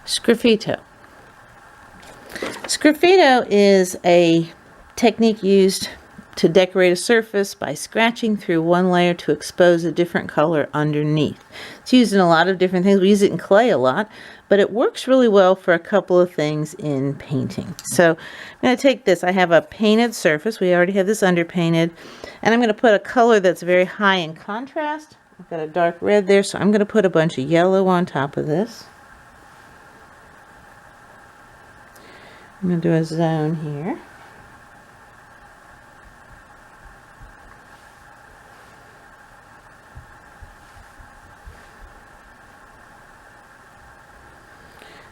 Sgraffitto. Sgraffitto is a technique used to decorate a surface by scratching through one layer to expose a different color underneath. It's used in a lot of different things. We use it in clay a lot, but it works really well for a couple of things in painting. So I'm going to take this. I have a painted surface. We already have this underpainted, and I'm going to put a color that's very high in contrast. I've got a dark red there, so I'm going to put a bunch of yellow on top of this. I'm going to do a zone here.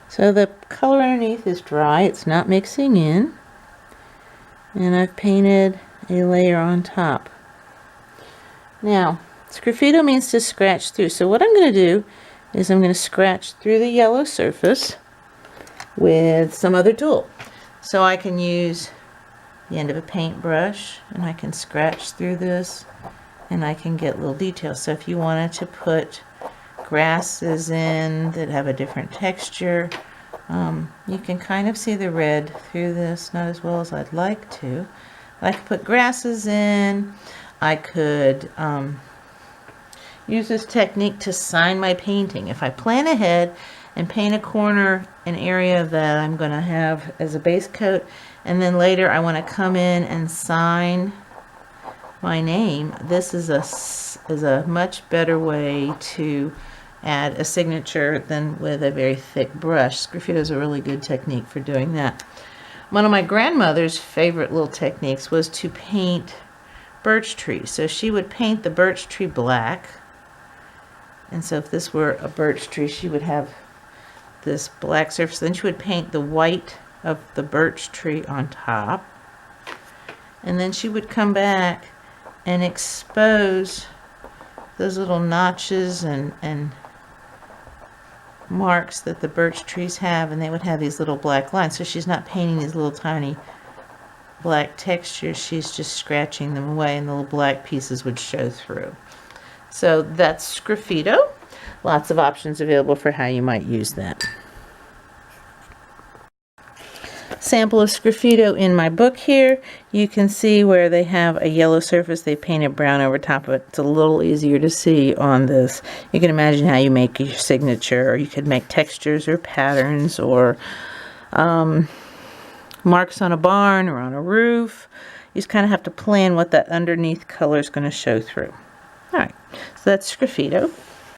So the color underneath is dry, it's not mixing in, and I've painted a layer on top. Now, sgraffitto means to scratch through, so what I'm going to do is I'm going to scratch through the yellow surface with some other tool. So I can use the end of a paintbrush, and I can scratch through this, and I can get little details. So if you wanted to put grasses in that have a different texture, you can kind of see the red through this, not as well as I'd like to. I could put grasses in. I could use this technique to sign my painting. If I plan ahead and paint a corner, an area that I'm going to have as a base coat, and then later I want to come in and sign my name, this is a much better way to add a signature than with a very thick brush. Sgraffitto is a really good technique for doing that. One of my grandmother's favorite little techniques was to paint birch trees. So she would paint the birch tree black, and so if this were a birch tree, she would have this black surface. Then she would paint the white of the birch tree on top, and then she would come back and expose those little notches and marks that the birch trees have, and they would have these little black lines. So she's not painting these little tiny black textures, she's just scratching them away, and the little black pieces would show through. So that's sgraffitto. Lots of options available for how you might use that. Sample of sgraffitto in my book here. You can see where they have a yellow surface, they painted brown over top of it. It's a little easier to see on this. You can imagine how you make your signature, or you could make textures or patterns or marks on a barn or on a roof. You just kind of have to plan what that underneath color is going to show through. Alright, so that's sgraffitto.